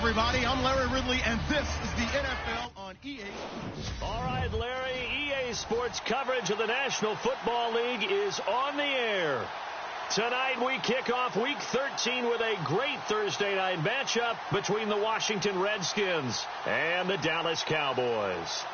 everybody. I'm Larry Ridley, and this is the NFL on EA. All right, Larry, EA Sports coverage of the National Football League is on the air. Tonight we kick off Week 13 with a great Thursday night matchup between the Washington Redskins and the Dallas Cowboys.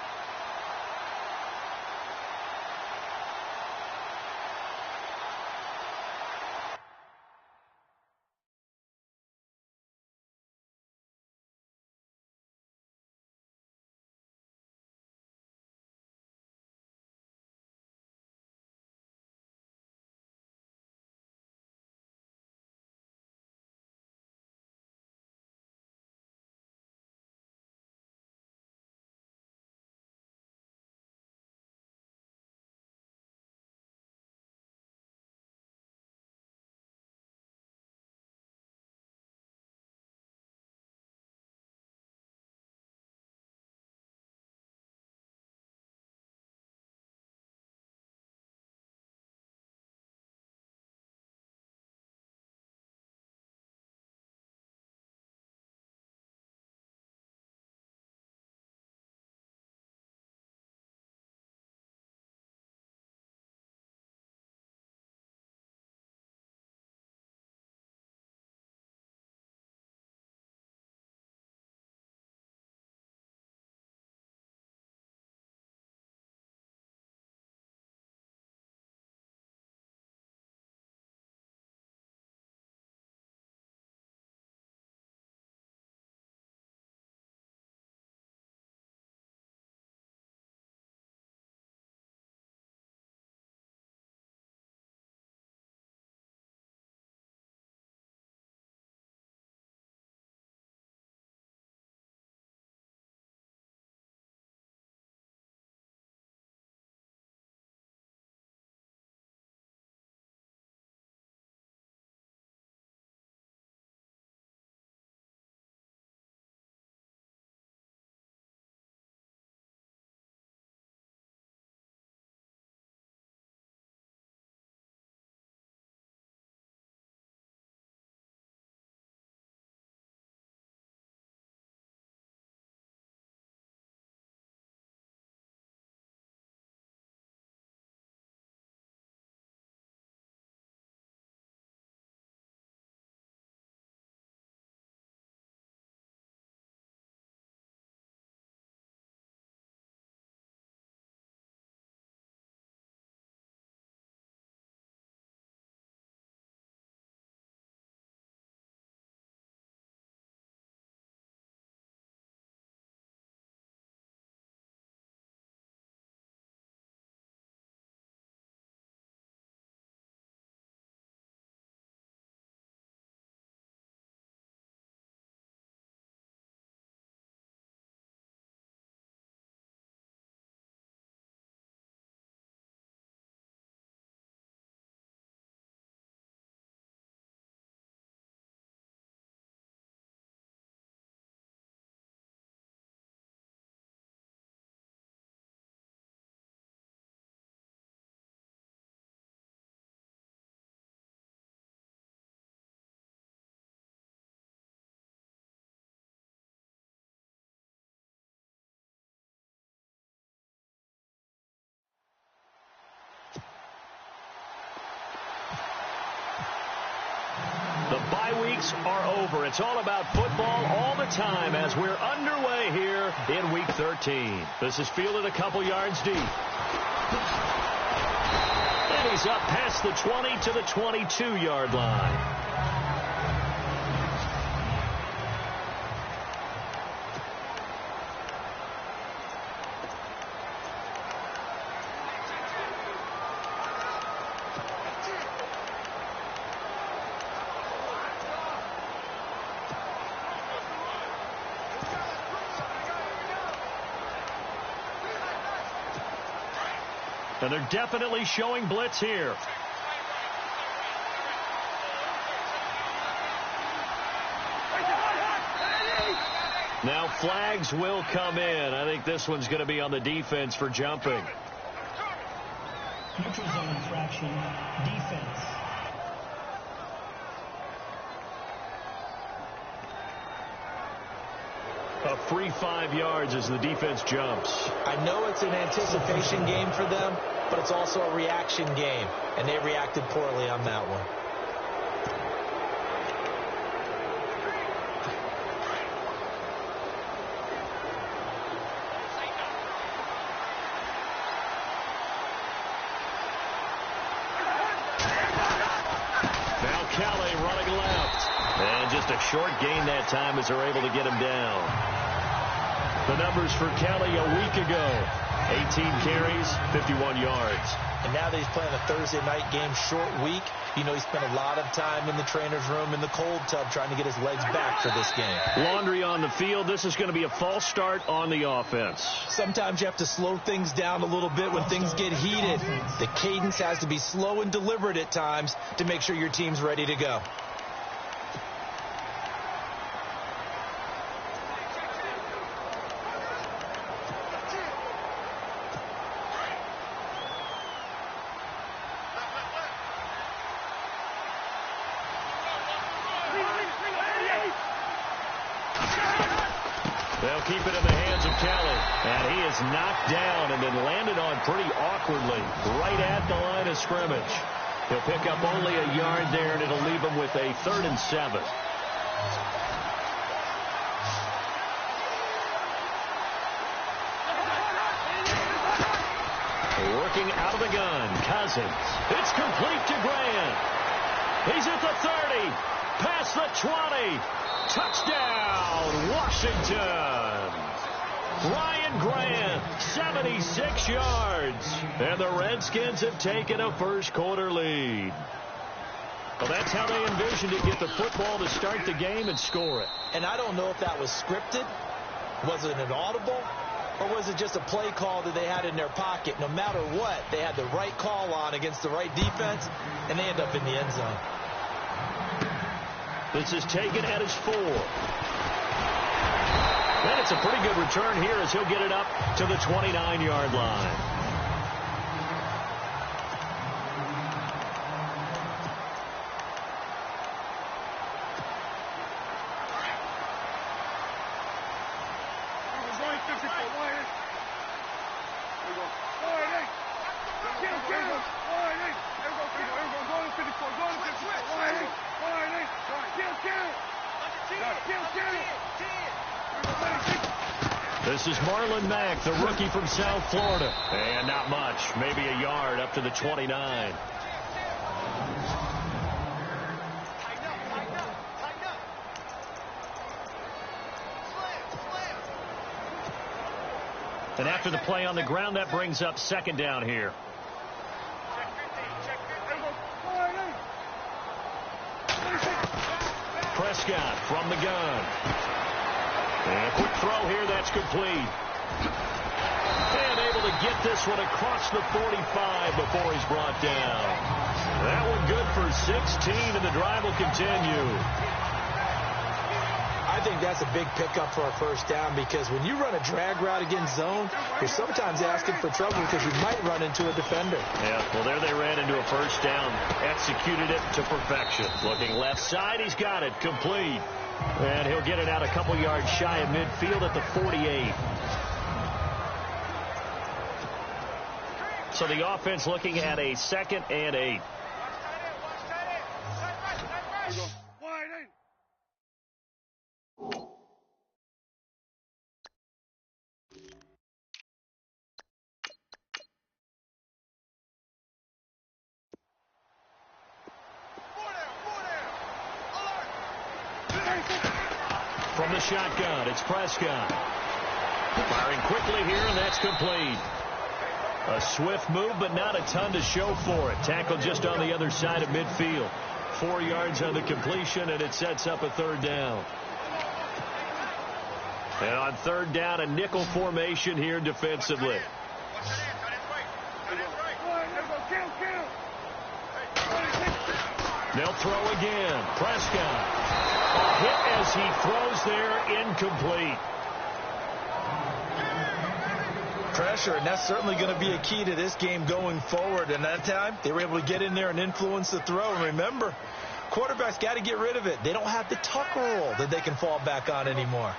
The bye weeks are over. It's all about football all the time as we're underway here in Week 13. This is fielded a couple yards deep. And he's up past the 20 to the 22-yard line. And they're definitely showing blitz here. Now flags will come in. I think this one's going to be on the defense for jumping. Neutral zone infraction, defense. A free 5 yards as the defense jumps. I know it's an anticipation game for them, but it's also a reaction game, and they reacted poorly on that one. Just a short gain that time as they're able to get him down. The numbers for Kelly a week ago: 18 carries, 51 yards. And now that he's playing a Thursday night game, short week, you know he spent a lot of time in the trainer's room in the cold tub trying to get his legs back for this game. Laundry on the field. This is going to be a false start on the offense. Sometimes you have to slow things down a little bit when things get heated. The cadence has to be slow and deliberate at times to make sure your team's ready to go. They'll keep it in the hands of Kelly. And he is knocked down and then landed on pretty awkwardly right at the line of scrimmage. He'll pick up only a yard there, and it'll leave him with a 3rd and 7. Working out of the gun, Cousins. It's complete to Grant. He's at the 30, past the 20. Touchdown, Washington. Ryan Grant, 76 yards. And the Redskins have taken a first-quarter lead. Well, that's how they envisioned it, get the football to start the game and score it. And I don't know if that was scripted. Was it an audible? Or was it just a play call that they had in their pocket? No matter what, they had the right call on against the right defense, and they end up in the end zone. This is taken at his 4. And it's a pretty good return here as he'll get it up to the 29-yard line. This is Marlon Mack, the rookie from South Florida. And not much, maybe a yard up to the 29. And after the play on the ground, that brings up 2nd down here. Prescott from the gun. And a quick throw here, that's complete. And able to get this one across the 45 before he's brought down. That one good for 16, and the drive will continue. I think that's a big pickup for a first down, because when you run a drag route against zone, you're sometimes asking for trouble because you might run into a defender. Yeah, well, there they ran into a first down. Executed it to perfection. Looking left side, he's got it. Complete. And he'll get it out a couple yards shy of midfield at the 48. So the offense looking at a 2nd and 8. From the shotgun, it's Prescott. Firing quickly here, and that's complete. A swift move, but not a ton to show for it. Tackled just on the other side of midfield. 4 yards on the completion, and it sets up a 3rd down. And on 3rd down, a nickel formation here defensively. They'll throw again. Prescott. A hit as he throws there, incomplete. Pressure, and that's certainly going to be a key to this game going forward. And that time, they were able to get in there and influence the throw. And remember, quarterbacks got to get rid of it. They don't have the tuck rule that they can fall back on anymore.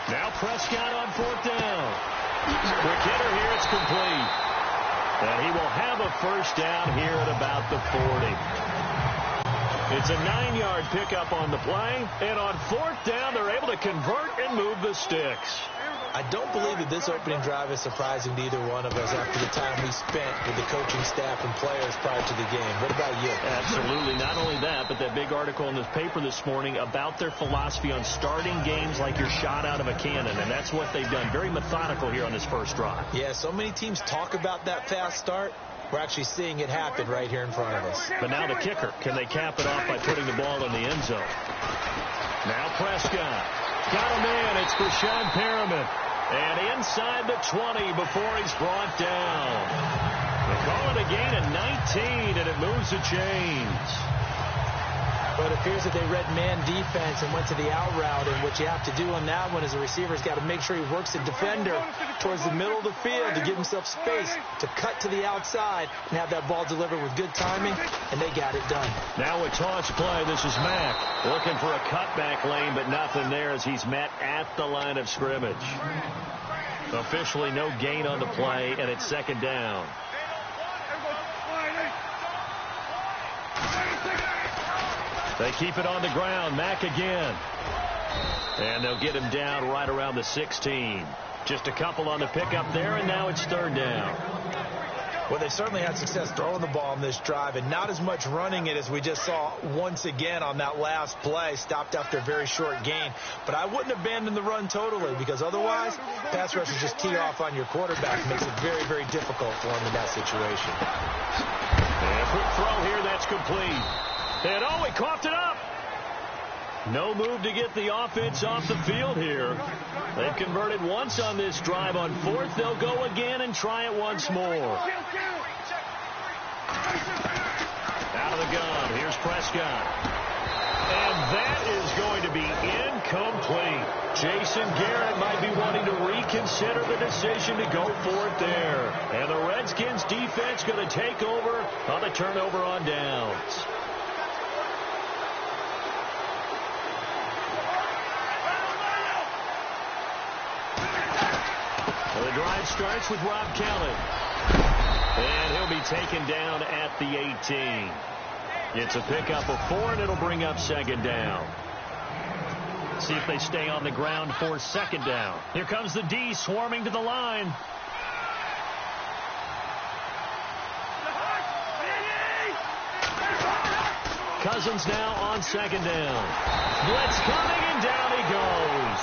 Now Prescott on 4th down. Quick hitter here, it's complete. And he will have a first down here at about the 40. It's a 9-yard pickup on the play. And on 4th down, they're able to convert and move the sticks. I don't believe that this opening drive is surprising to either one of us after the time we spent with the coaching staff and players prior to the game. What about you? Absolutely. Not only that, but that big article in the paper this morning about their philosophy on starting games like you're shot out of a cannon, and that's what they've done. Very methodical here on this first drive. Yeah, so many teams talk about that fast start. We're actually seeing it happen right here in front of us. But now the kicker. Can they cap it off by putting the ball in the end zone? Now Prescott. Got a man. It's for Sean Perriman. And inside the 20 before he's brought down. They call it a gain of 19, and it moves the chains. But it appears that they read man defense and went to the out route, and what you have to do on that one is the receiver's got to make sure he works the defender towards the middle of the field to give himself space to cut to the outside and have that ball delivered with good timing, and they got it done. Now a toss play. This is Mack looking for a cutback lane, but nothing there as he's met at the line of scrimmage. Officially no gain on the play, and it's 2nd down. They keep it on the ground. Mack again. And they'll get him down right around the 16. Just a couple on the pickup there, and now it's 3rd down. Well, they certainly had success throwing the ball on this drive, and not as much running it as we just saw once again on that last play. Stopped after a very short gain. But I wouldn't abandon the run totally, because otherwise, pass rushers just tee off on your quarterback. Makes it very, very difficult for him in that situation. And a quick throw here, that's complete. And oh, he coughed it up. No move to get the offense off the field here. They've converted once on this drive. On 4th, they'll go again and try it once more. Out of the gun, here's Prescott. And that is going to be incomplete. Jason Garrett might be wanting to reconsider the decision to go for it there. And the Redskins defense going to take over on the turnover on downs. The drive starts with Rob Kelly. And he'll be taken down at the 18. It's a pickup of 4, and it'll bring up 2nd down. See if they stay on the ground for 2nd down. Here comes the D swarming to the line. Cousins now on 2nd down. Blitz coming, and down he goes.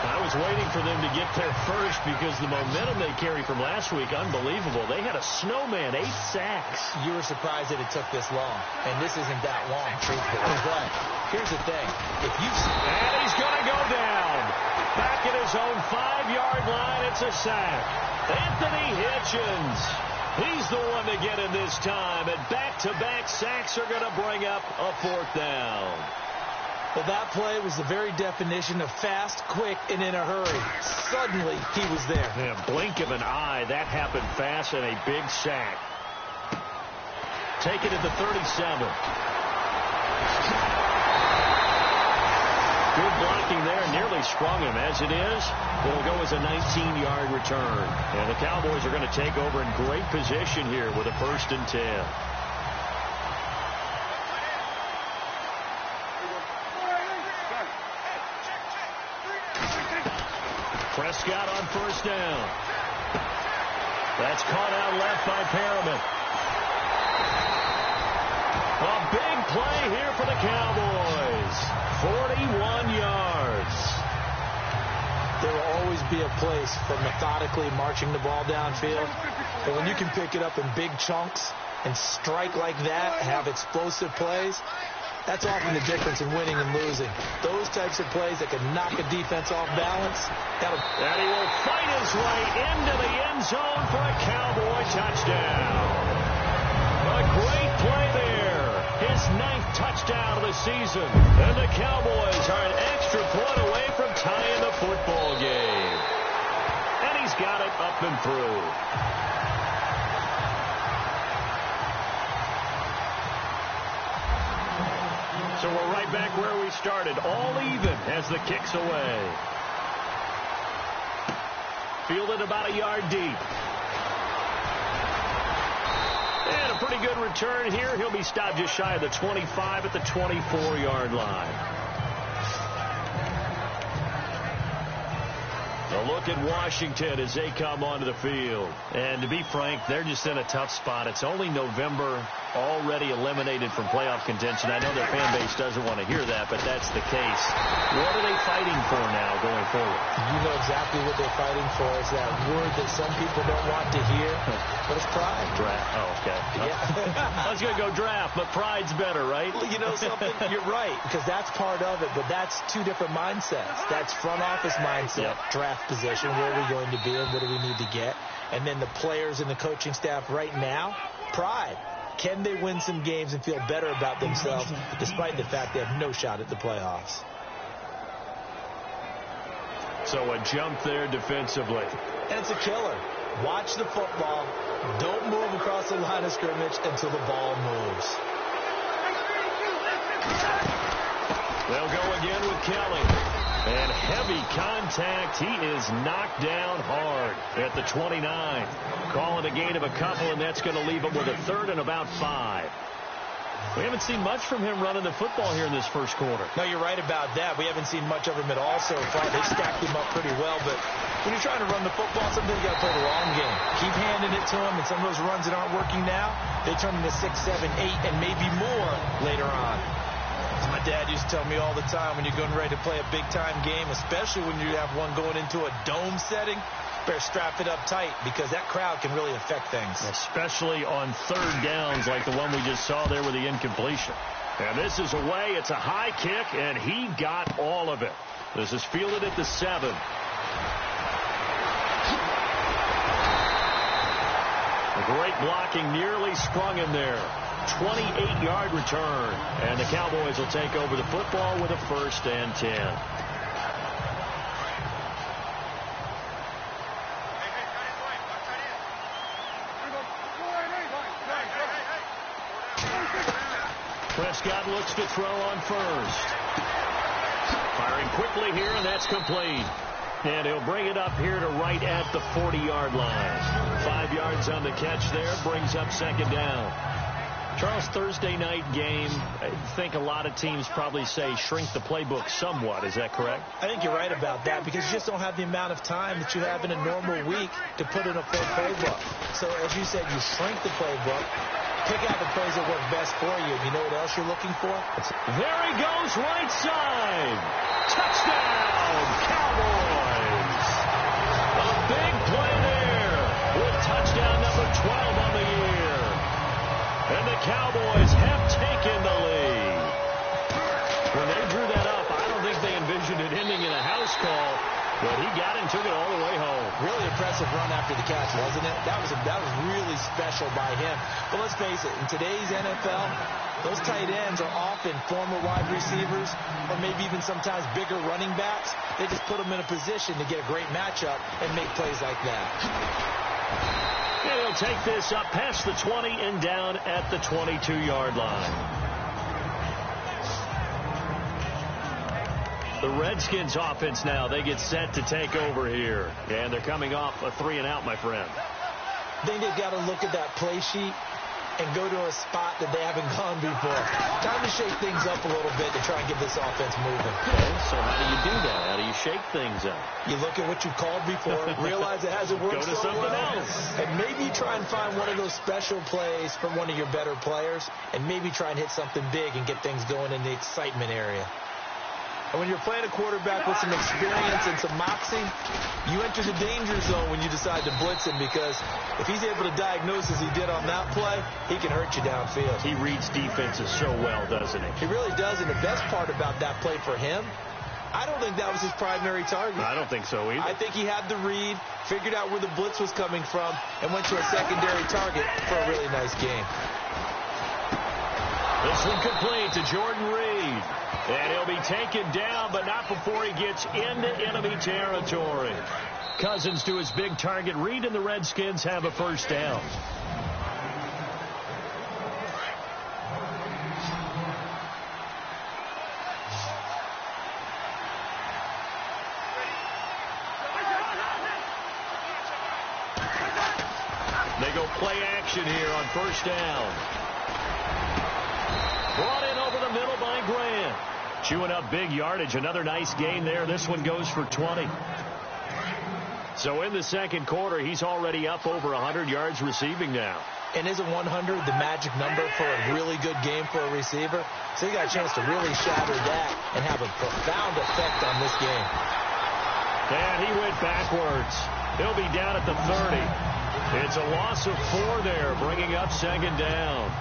I was waiting for them to get there first because the momentum they carry from last week, unbelievable. They had a snowman, 8 sacks. You were surprised that it took this long, and this isn't that long, truthfully. But here's the thing. And he's going to go down. Back at his own 5-yard line, it's a sack. Anthony Hitchens. He's the one to get in this time, and back-to-back sacks are going to bring up a 4th down. Well, that play was the very definition of fast, quick, and in a hurry. Suddenly, he was there. Yeah, blink of an eye. That happened fast and a big sack. Take it at the 37. Good blocking there. Nearly sprung him. As it is, it'll go as a 19-yard return. And the Cowboys are going to take over in great position here with a 1st and 10. Prescott on 1st down. That's caught out left by Perriman. A big play here for the Cowboys. 41 yards. There will always be a place for methodically marching the ball downfield. But when you can pick it up in big chunks and strike like that, have explosive plays, that's often the difference in winning and losing. Those types of plays that can knock a defense off balance. And he will fight his way into the end zone for a Cowboy touchdown. A great play there. His 9th touchdown of the season. And the Cowboys are an extra point away from tying the football game. And he's got it up and through. So we're right back where we started. All even as the kick's away. Fielded about a yard deep. And a pretty good return here. He'll be stopped just shy of the 25 at the 24-yard line. A look at Washington as they come onto the field. And to be frank, they're just in a tough spot. It's only November, already eliminated from playoff contention. I know their fan base doesn't want to hear that, but that's the case. What are they fighting for now going forward? You know exactly what they're fighting for. Is that word that some people don't want to hear, but it's pride. Draft. Oh, okay. Yeah. I was going to go draft, but pride's better, right? Well, you know something? You're right, because that's part of it, but that's two different mindsets. That's front office mindset, draft position, where are we going to be and what do we need to get? And then the players and the coaching staff right now, pride. Can they win some games and feel better about themselves despite the fact they have no shot at the playoffs? So a jump there defensively. And it's a killer. Watch the football. Don't move across the line of scrimmage until the ball moves. They'll go again with Kelly. And heavy contact. He is knocked down hard at the 29. Calling a gain of a couple, and that's going to leave him with a third and about 5. We haven't seen much from him running the football here in this first quarter. No, you're right about that. We haven't seen much of him at all so far. They've stacked him up pretty well, but when you're trying to run the football, sometimes you got to play the long game. Keep handing it to him, and some of those runs that aren't working now, they turn into 6, 7, 8, and maybe more later on. My dad used to tell me all the time, when you're going ready to play a big-time game, especially when you have one going into a dome setting, better strap it up tight because that crowd can really affect things. Especially on third downs like the one we just saw there with the incompletion. And this is away. It's a high kick, and he got all of it. This is fielded at the 7. Great blocking, nearly sprung him there. 28-yard return, and the Cowboys will take over the football with a 1st and 10. Prescott looks to throw on first. Firing quickly here, and that's complete. And he'll bring it up here to right at the 40-yard line. 5 yards on the catch there, brings up 2nd down. Charles, Thursday night game, I think a lot of teams probably say shrink the playbook somewhat. Is that correct? I think you're right about that because you just don't have the amount of time that you have in a normal week to put in a full playbook. So, as you said, you shrink the playbook, pick out the plays that work best for you. You know what else you're looking for? There he goes, right side. Touchdown, Cowboys. A big play there with touchdown number 12 on the year. And the Cowboys have taken the lead. When they drew that up, I don't think they envisioned it ending in a house call, but he got it and took it all the way home. Really impressive run after the catch, wasn't it? That was really special by him. But let's face it, in today's NFL, those tight ends are often former wide receivers or maybe even sometimes bigger running backs. They just put them in a position to get a great matchup and make plays like that. And he'll take this up past the 20 and down at the 22-yard line. The Redskins offense now, they get set to take over here. And they're coming off a 3-and-out, my friend. I think they've got to look at that play sheet and go to a spot that they haven't gone before. Time to shake things up a little bit to try and get this offense moving. Okay, so how do you do that? How do you shake things up? You look at what you called before, realize it hasn't worked go to so something well, else. and maybe try and find one of those special plays from one of your better players, and maybe try and hit something big and get things going in the excitement area. And when you're playing a quarterback with some experience and some moxie, you enter the danger zone when you decide to blitz him because if he's able to diagnose as he did on that play, he can hurt you downfield. He reads defenses so well, doesn't he? He really does, and the best part about that play for him, I don't think that was his primary target. I don't think so either. I think he had the read, figured out where the blitz was coming from, and went to a secondary target for a really nice game. This one complete to Jordan Reed. And he'll be taken down, but not before he gets into enemy territory. Cousins to his big target. Reed and the Redskins have a 1st down. action here on first down. Brought in over the middle by Grant. Chewing up big yardage. Another nice gain there. This one goes for 20. So in the second quarter, he's already up over 100 yards receiving now. And isn't 100 the magic number for a really good game for a receiver? So he got a chance to really shatter that and have a profound effect on this game. And he went backwards. He'll be down at the 30. It's a loss of 4 there, bringing up second down.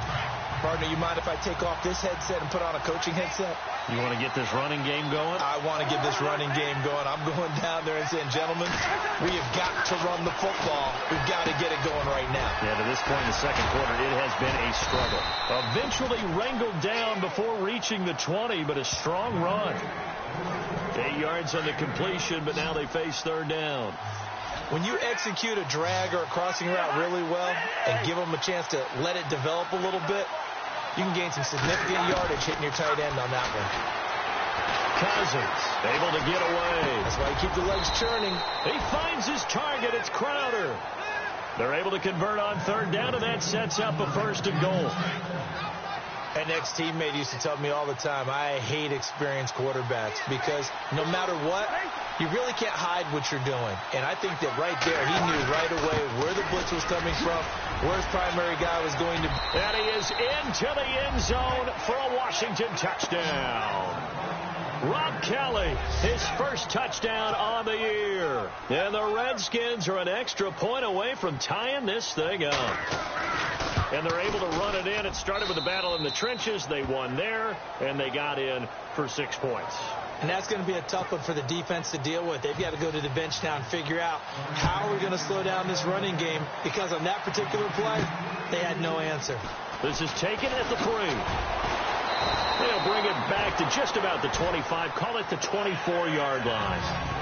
Partner, you mind if I take off this headset and put on a coaching headset? You want to get this running game going? I want to get this running game going. I'm going down there and saying, gentlemen, we have got to run the football. We've got to get it going right now. Yeah, to this point in the second quarter, it has been a struggle. Eventually wrangled down before reaching the 20, but a strong run. 8 yards on the completion, but now they face third down. When you execute a drag or a crossing route really well and give them a chance to let it develop a little bit, you can gain some significant yardage hitting your tight end on that one. Cousins able to get away. That's why you keep the legs churning. He finds his target. It's Crowder. They're able to convert on third down, and that sets up a first and goal. An ex-teammate used to tell me all the time, I hate experienced quarterbacks because no matter what, you really can't hide what you're doing. And I think that right there, he knew right away where the blitz was coming from, where his primary guy was going to be. And he is into the end zone for a Washington touchdown. Rob Kelly, his first touchdown on the year. And the Redskins are an extra point away from tying this thing up. And they're able to run it in. It started with a battle in the trenches. They won there, and they got in for 6 points. And that's going to be a tough one for the defense to deal with. They've got to go to the bench now and figure out how are we going to slow down this running game, because on that particular play, they had no answer. This is taken at the 3. They'll bring it back to just about the 25. Call it the 24-yard line.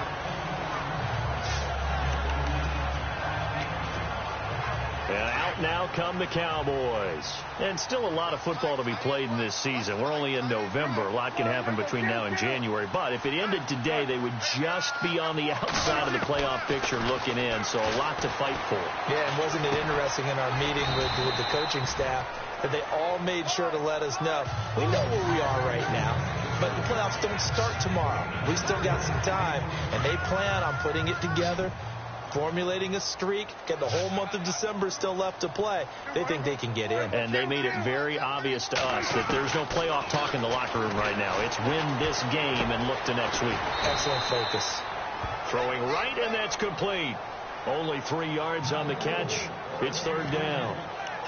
And out now come the Cowboys. And still a lot of football to be played in this season. We're only in November. A lot can happen between now and January. But if it ended today, they would just be on the outside of the playoff picture looking in. So a lot to fight for. Yeah, and wasn't it interesting in our meeting with the coaching staff that they all made sure to let us know, we know where we are right now, but the playoffs don't start tomorrow. We still got some time, and they plan on putting it together, formulating a streak, get the whole month of December still left to play. They think they can get in. And they made it very obvious to us that there's no playoff talk in the locker room right now. It's win this game and look to next week. Excellent focus. Throwing right, and that's complete. Only 3 yards on the catch. It's third down.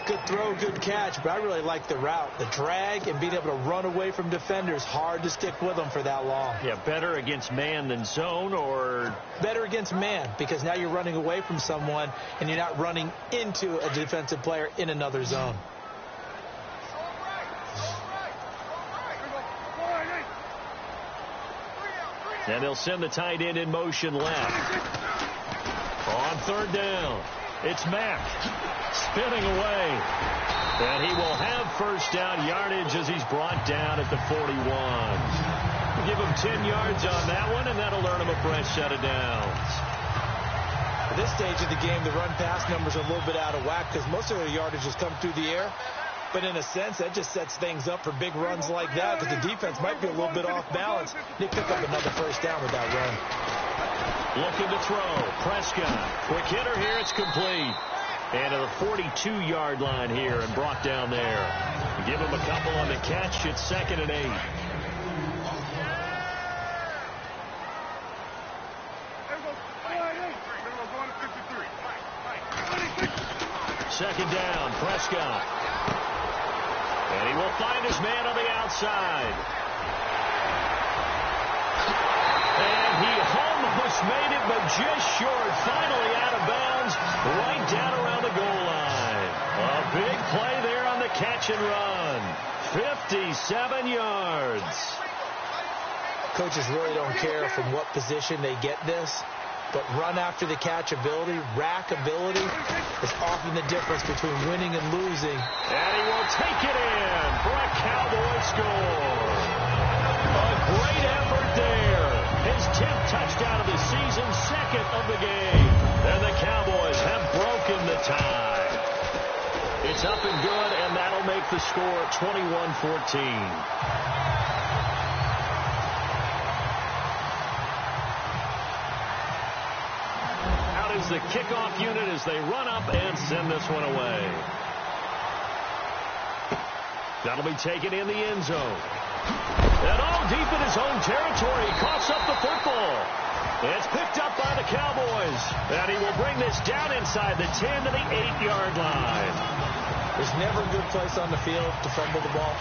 Good throw, good catch, but I really like the route. The drag and being able to run away from defenders. Hard to stick with them for that long. Yeah, better against man than zone, or? Better against man, because now you're running away from someone and you're not running into a defensive player in another zone. And they'll send the tight end in motion left. On third down, it's Mack spinning away. And he will have first down yardage as he's brought down at the 41. Give him 10 yards on that one, and that'll earn him a fresh set of downs. At this stage of the game, the run-pass numbers are a little bit out of whack because most of their yardage has come through the air. But in a sense, that just sets things up for big runs like that because the defense might be a little bit off balance. They pick up another first down with that run. Looking to throw. Prescott. Quick hitter here. It's complete. And to the 42-yard line here and brought down there. Give him a couple on the catch. It's 2nd and 8. Second down, Prescott. And he will find his man on the outside. And he almost made it, but just short. Finally out of bounds, right down around the goal line. A big play there on the catch and run. 57 yards. Coaches really don't care from what position they get this, but run after the catch ability, rack ability is often the difference between winning and losing. And he will take it in for a Cowboy score. A great effort there. His 10th touchdown of the season, 2nd of the game. And the Cowboys have broken the tie. It's up and good, and that'll make the score 21-14. Is the kickoff unit as they run up and send this one away. That'll be taken in the end zone. And all deep in his own territory, coughs up the football. It's picked up by the Cowboys. And he will bring this down inside the 10 to the 8-yard line. There's never a good place on the field to fumble the ball.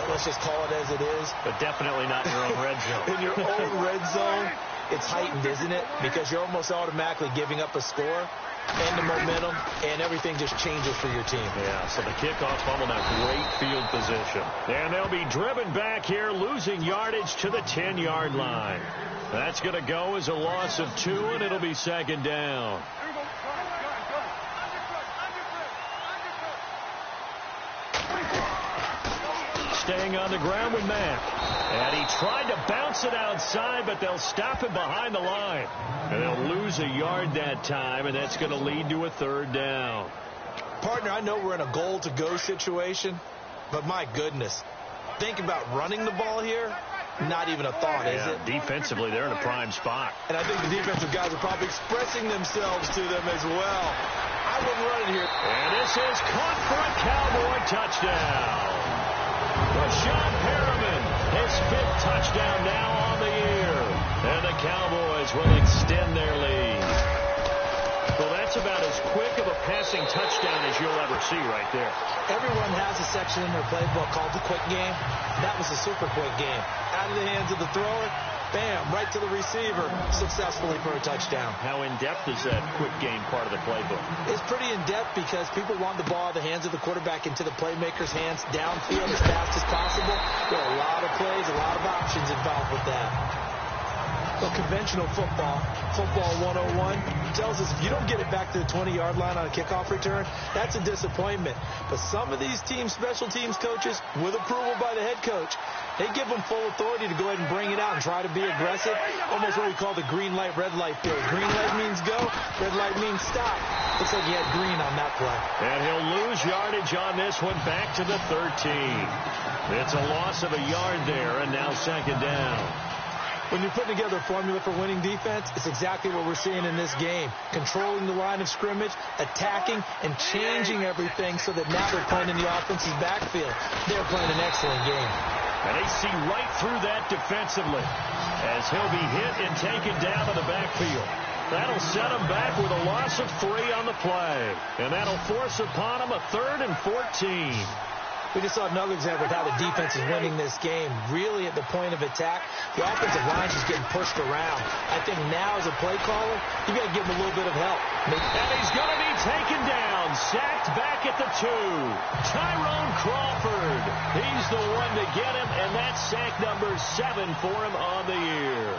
Let's just call it as it is. But definitely not in your own red zone. In your own red zone, it's heightened, isn't it? Because you're almost automatically giving up a score and the momentum, and everything just changes for your team. Yeah, so the kickoff fumble, now great field position. And they'll be driven back here, losing yardage to the 10-yard line. That's going to go as a loss of 2, and it'll be second down. Staying on the ground with Mack. And he tried to bounce it outside, but they'll stop him behind the line. And they'll lose a yard that time, and that's going to lead to a third down. Partner, I know we're in a goal-to-go situation, but my goodness. Think about running the ball here. Not even a thought, is it? Defensively, they're in a prime spot. And I think the defensive guys are probably expressing themselves to them as well. I wouldn't run it here. And this is caught for a Cowboy touchdown. Rashad Perriman, his 5th touchdown now on the year. And the Cowboys will extend their lead. Well, that's about as quick of a passing touchdown as you'll ever see right there. Everyone has a section in their playbook called the quick game. That was a super quick game. Out of the hands of the thrower, bam, right to the receiver, successfully for a touchdown. How in-depth is that quick game part of the playbook? It's pretty in-depth because people want the ball out of the hands of the quarterback into the playmaker's hands downfield as fast as possible. There are a lot of plays, a lot of options involved with that. Well, conventional football 101, tells us if you don't get it back to the 20-yard line on a kickoff return, that's a disappointment. But some of these team special teams coaches, with approval by the head coach, they give them full authority to go ahead and bring it out and try to be aggressive, almost what we call the green light, red light theory. Green light means go, red light means stop. Looks like he had green on that play. And he'll lose yardage on this one back to the 13. It's a loss of a yard there, and now second down. When you're putting together a formula for winning defense, it's exactly what we're seeing in this game. Controlling the line of scrimmage, attacking, and changing everything so that now they're playing in the offense's backfield. They're playing an excellent game. And they see right through that defensively as he'll be hit and taken down to the backfield. That'll set him back with a loss of 3 on the play. And that'll force upon him a 3rd and 14. We just saw another example of how the defense is winning this game. Really at the point of attack, the offensive line is getting pushed around. I think now as a play caller, you got to give him a little bit of help. And he's going to be taken down, sacked back at the 2. Tyrone Crawford. He's the one to get him, and that's sack number 7 for him on the year.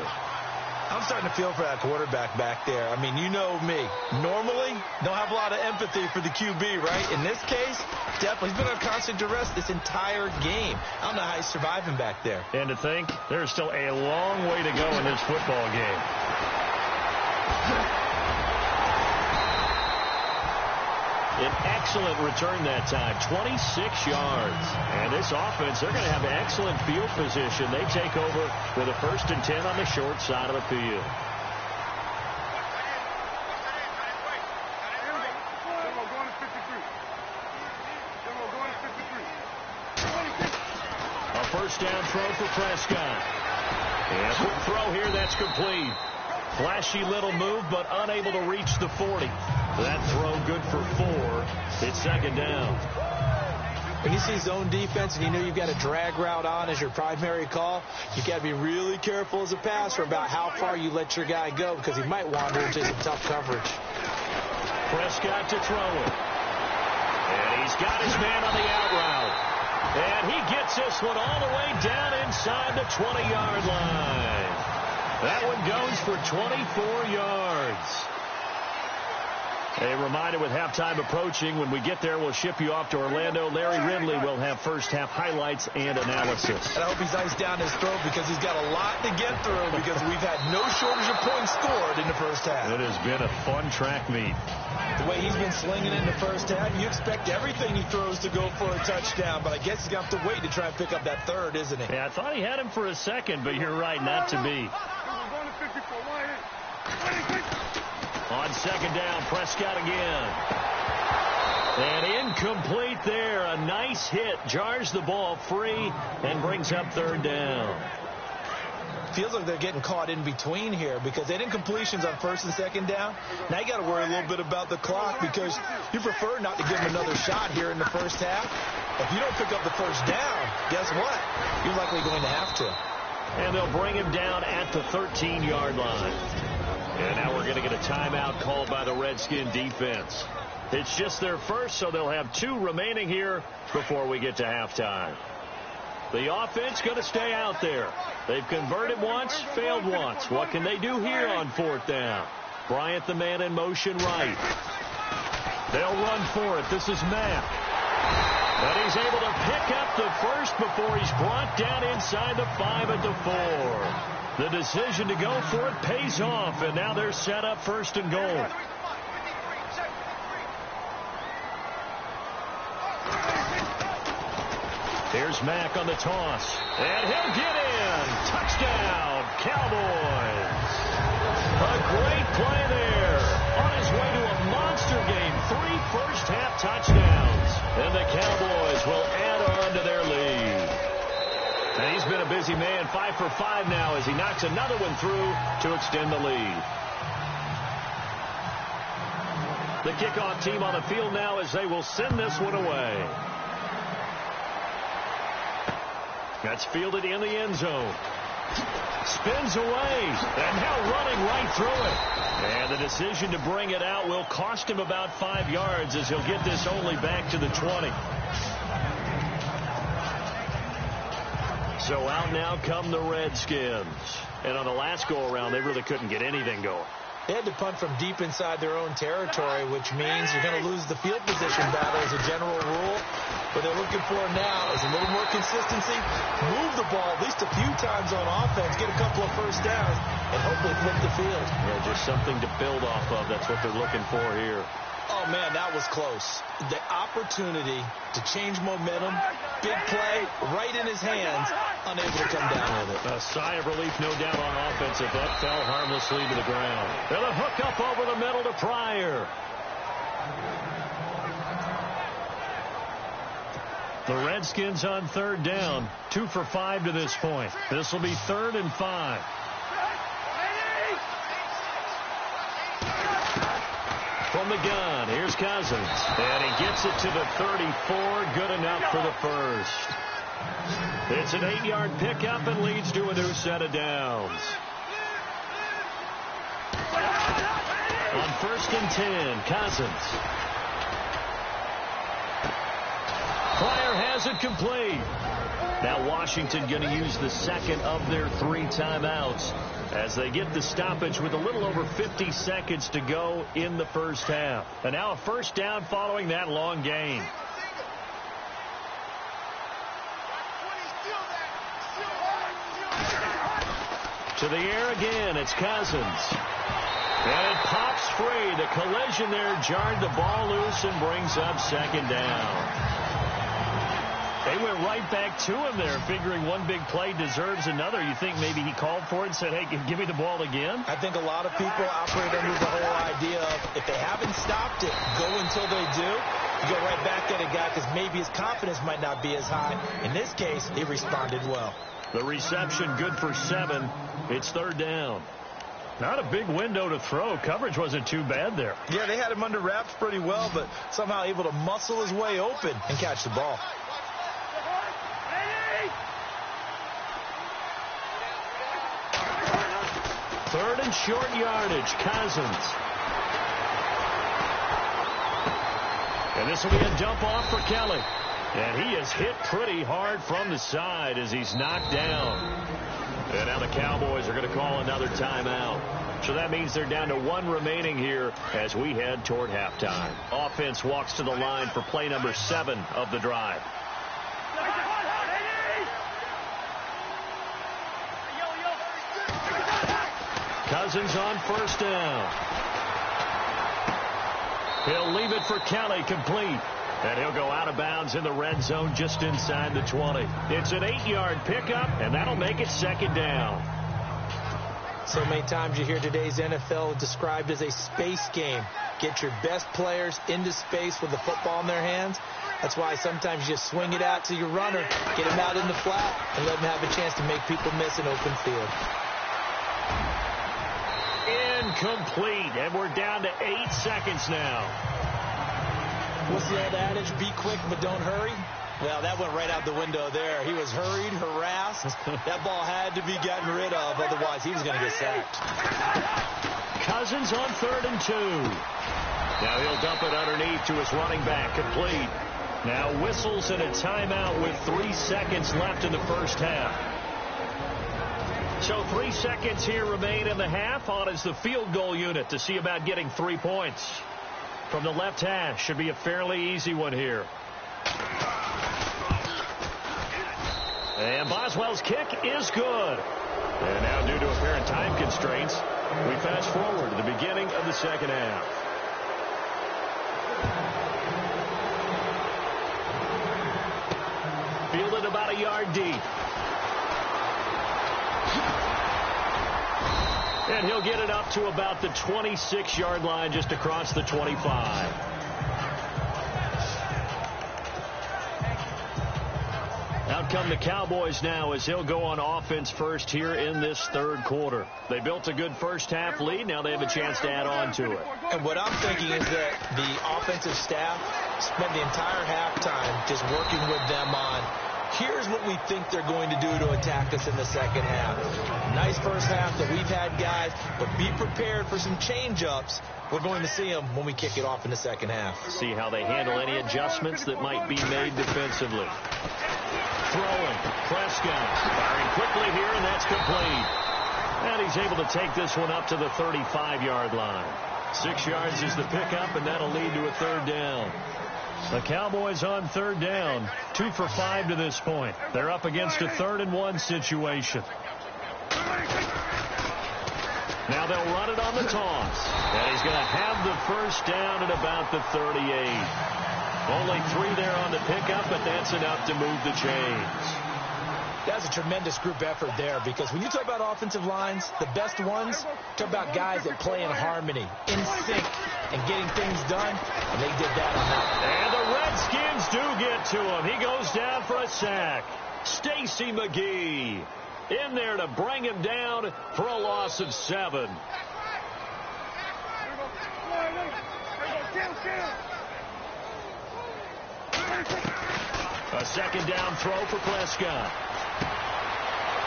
I'm starting to feel for that quarterback back there. I mean, you know me. Normally, don't have a lot of empathy for the QB, right? In this case, definitely. He's been on constant duress this entire game. I don't know how he's surviving back there. And to think, there's still a long way to go in this football game. An excellent return that time, 26 yards. And this offense, they're going to have excellent field position. They take over with a 1st and 10 on the short side of the field. A 1st down throw for Prescott. And quick throw here, that's complete. Flashy little move, but unable to reach the 40. That throw good for 4. It's second down. When you see zone defense and you know you've got a drag route on as your primary call, you've got to be really careful as a passer about how far you let your guy go because he might wander into some tough coverage. Prescott to throw it. And he's got his man on the out route. And he gets this one all the way down inside the 20-yard line. That one goes for 24 yards. A reminder with halftime approaching, when we get there, we'll ship you off to Orlando. Larry Ridley will have first-half highlights and analysis. And I hope he's iced down his throat because he's got a lot to get through because we've had no shortage of points scored in the first half. It has been a fun track meet. The way he's been slinging in the first half, you expect everything he throws to go for a touchdown, but I guess he's going to have to wait to try and pick up that third, isn't he? Yeah, I thought he had him for a second, but you're right, not to be. On second down, Prescott again. And incomplete there. A nice hit. Jars the ball free and brings up third down. Feels like they're getting caught in between here because they had incompletions on first and second down. Now you got to worry a little bit about the clock because you prefer not to give him another shot here in the first half. If you don't pick up the first down, guess what? You're likely going to have to. And they'll bring him down at the 13-yard line. And now we're going to get a timeout called by the Redskin defense. It's just their first, so they'll have 2 remaining here before we get to halftime. The offense going to stay out there. They've converted once, failed once. What can they do here on fourth down? Bryant, the man in motion right. They'll run for it. This is Mack. And he's able to pick up the first before he's brought down inside the 5 at the 4. The decision to go for it pays off, and now they're set up first and goal. Here's Mack on the toss, and he'll get in. Touchdown, Cowboys. A great play there. On his way to a monster game, 3 first-half touchdowns. And the Cowboys will add on to their lead. And he's been a busy man, 5 for 5 now as he knocks another one through to extend the lead. The kickoff team on the field now as they will send this one away. That's fielded in the end zone. Spins away, and now running right through it. And the decision to bring it out will cost him about 5 yards as he'll get this only back to the 20. So out now come the Redskins. And on the last go-around, they really couldn't get anything going. They had to punt from deep inside their own territory, which means you're going to lose the field position battle as a general rule. What they're looking for now is a little more consistency, move the ball at least a few times on offense, get a couple of first downs, and hopefully flip the field. Yeah, just something to build off of. That's what they're looking for here. Oh, man, that was close. The opportunity to change momentum, big play, right in his hands, unable to come down with it. A sigh of relief, no doubt, on offense if that fell harmlessly to the ground. And a hook up over the middle to Pryor. The Redskins on third down, 2 for 5 to this point. This will be 3rd and 5. From the gun, here's Cousins. And he gets it to the 34. Good enough for the first. It's an 8-yard pickup and leads to a new set of downs. On 1st and 10, Cousins. Pryor has it complete. Now Washington going to use the second of their 3 timeouts as they get the stoppage with a little over 50 seconds to go in the first half. And now a first down following that long gain. To the air again, it's Cousins. And it pops free. The collision there jarred the ball loose and brings up second down. They went right back to him there, figuring one big play deserves another. You think maybe he called for it and said, hey, give me the ball again? I think a lot of people operate under the whole idea of if they haven't stopped it, go until they do. You go right back at a guy because maybe his confidence might not be as high. In this case, he responded well. The reception good for 7. It's 3rd down. Not a big window to throw. Coverage wasn't too bad there. Yeah, they had him under wraps pretty well, but somehow able to muscle his way open and catch the ball. Third and short yardage, Cousins. And this will be a dump off for Kelly. And he is hit pretty hard from the side as he's knocked down. And now the Cowboys are going to call another timeout. So that means they're down to 1 remaining here as we head toward halftime. Offense walks to the line for play number 7 of the drive. Cousins on first down. He'll leave it for Kelly, complete. And he'll go out of bounds in the red zone just inside the 20. It's an 8-yard pickup, and that'll make it second down. So many times you hear today's NFL described as a space game. Get your best players into space with the football in their hands. That's why sometimes you just swing it out to your runner, get him out in the flat, and let him have a chance to make people miss an open field. Incomplete, and we're down to 8 seconds now. What's the old adage? Be quick, but don't hurry. Well, that went right out the window there. He was hurried, harassed. That ball had to be gotten rid of, otherwise he was going to get sacked. Cousins on 3rd and 2. Now he'll dump it underneath to his running back, complete. Now whistles and a timeout with 3 seconds left in the first half. So 3 seconds here remain in the half. On is the field goal unit to see about getting 3 points. From the left hash, should be a fairly easy one here. And Boswell's kick is good. And now, due to apparent time constraints, we fast forward to the beginning of the second half. Fielded about a yard deep. And he'll get it up to about the 26-yard line, just across the 25. Out come the Cowboys now as he'll go on offense first here in this third quarter. They built a good first half lead. Now they have a chance to add on to it. And what I'm thinking is that the offensive staff spent the entire halftime just working with them on, here's what we think they're going to do to attack us in the second half. Nice first half that we've had, guys, but be prepared for some change-ups. We're going to see them when we kick it off in the second half. See how they handle any adjustments that might be made defensively. Throwing. Prescott firing quickly here, and that's complete. And he's able to take this one up to the 35-yard line. 6 yards is the pickup, and that'll lead to a third down. The Cowboys on third down, 2 for 5 to this point. They're up against a 3rd and 1 situation. Now they'll run it on the toss. And he's going to have the first down at about the 38. Only 3 there on the pickup, but that's enough to move the chains. That's a tremendous group effort there, because when you talk about offensive lines, the best ones, talk about guys that play in harmony, in sync, and getting things done, and they did that on that. And the Redskins do get to him. He goes down for a sack. Stacy McGee in there to bring him down for a loss of 7. A second down throw for Prescott.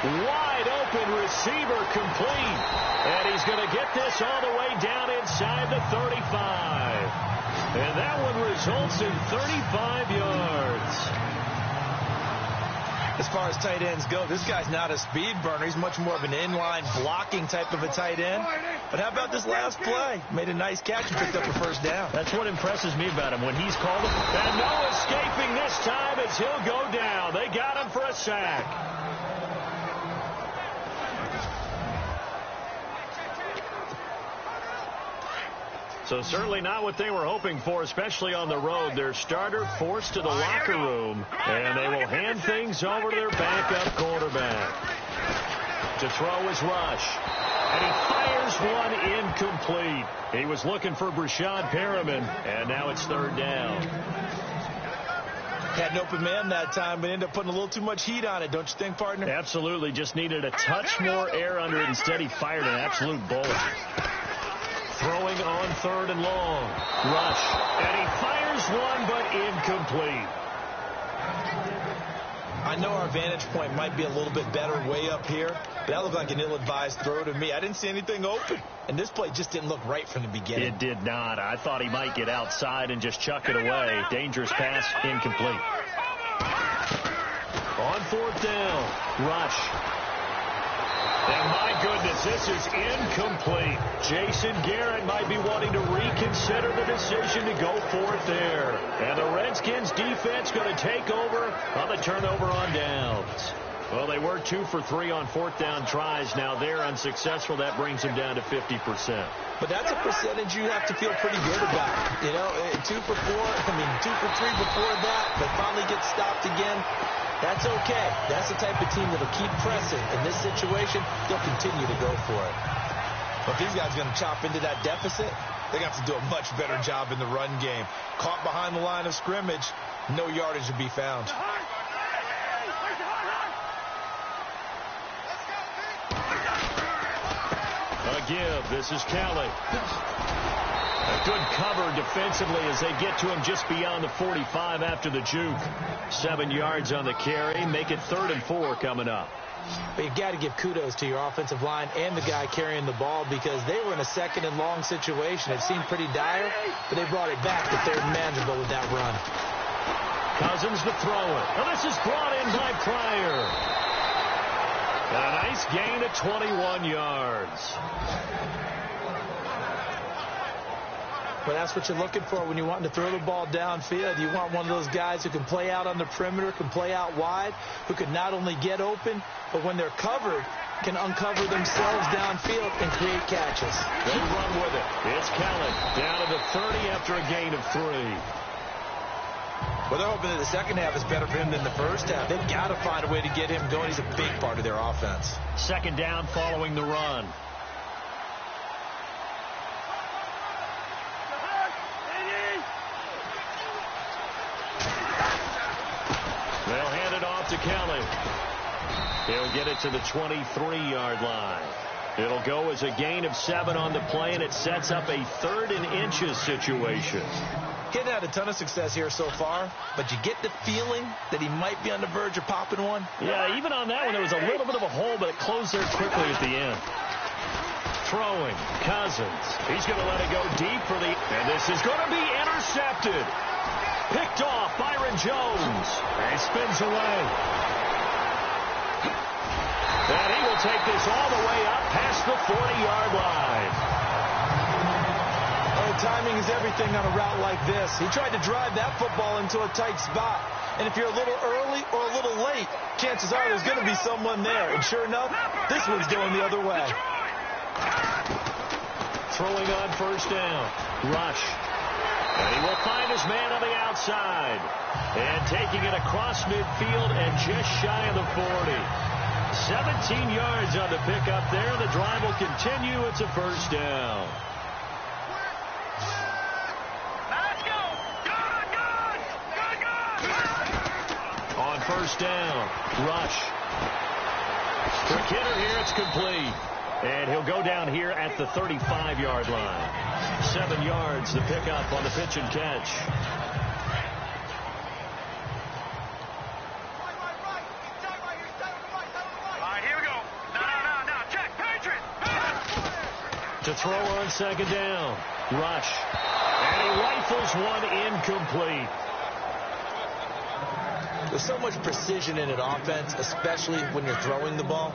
Wide open receiver, complete. And he's going to get this all the way down inside the 35. And that one results in 35 yards. As far as tight ends go, this guy's not a speed burner. He's much more of an inline blocking type of a tight end. But how about this last play? Made a nice catch and picked up a first down. That's what impresses me about him when he's called. And no escaping this time as he'll go down. They got him for a sack. So certainly not what they were hoping for, especially on the road. Their starter forced to the locker room, and they will hand things over to their backup quarterback. To throw is Rush. And he fires one incomplete. He was looking for Brashad Perriman, and now it's third down. Had an open man that time, but ended up putting a little too much heat on it, don't you think, partner? Absolutely. Just needed a touch more air under it. Instead, he fired an absolute bullet. Throwing on third and long. Rush. And he fires one, but incomplete. I know our vantage point might be a little bit better way up here, but that looked like an ill-advised throw to me. I didn't see anything open, and this play just didn't look right from the beginning. It did not. I thought he might get outside and just chuck it away. Dangerous pass, incomplete. On fourth down, Rush. And my goodness, this is incomplete. Jason Garrett might be wanting to reconsider the decision to go for it there. And the Redskins defense going to take over on the turnover on downs. Well, they were 2 for 3 on 4th down tries. Now they're unsuccessful. That brings them down to 50%. But that's a percentage you have to feel pretty good about. You know, 2 for 3 before that, but finally get stopped again. That's okay. That's the type of team that will keep pressing. In this situation, they'll continue to go for it. But if these guys are going to chop into that deficit, they're going to have to do a much better job in the run game. Caught behind the line of scrimmage, no yardage to be found. A give. This is Kelly. A good cover defensively as they get to him just beyond the 45 after the juke. 7 yards on the carry. Make it 3rd and 4 coming up. But you've got to give kudos to your offensive line and the guy carrying the ball because they were in a 2nd and long situation. It seemed pretty dire, but they brought it back to 3rd and manageable with that run. Cousins to throw it. Now this is brought in by Pryor. And a nice gain of 21 yards. Well, that's what you're looking for when you want to throw the ball downfield. You want one of those guys who can play out on the perimeter, can play out wide, who can not only get open, but when they're covered, can uncover themselves downfield and create catches. They run with it. It's Kelly down to the 30 after a gain of 3. Well, they're hoping that the second half is better for him than the first half. They've got to find a way to get him going. He's a big part of their offense. 2nd down following the run. They'll hand it off to Kelly. He'll get it to the 23-yard line. It'll go as a gain of 7 on the play, and it sets up a 3rd and inches situation. He hasn't had a ton of success here so far, but you get the feeling that he might be on the verge of popping one. Yeah, even on that one, there was a little bit of a hole, but it closed there quickly at the end. Throwing, Cousins. He's going to let it go deep for the... And this is going to be intercepted. Picked off, Byron Jones. And spins away. And he will take this all the way up past the 40-yard line. Timing is everything on a route like this. He tried to drive that football into a tight spot. And if you're a little early or a little late, chances are there's going to be someone there. And sure enough, this one's going the other way. Throwing on 1st down. Rush. And he will find his man on the outside. And taking it across midfield and just shy of the 40. 17 yards on the pickup there. The drive will continue. It's a 1st down. On 1st down, Rush. Quick hitter here, it's complete. And he'll go down here at the 35-yard line. 7 yards to pick up on the pitch and catch. All right, here we go. Now, check, Patriot. To throw on 2nd down, Rush. And he rifles one incomplete. There's so much precision in an offense, especially when you're throwing the ball.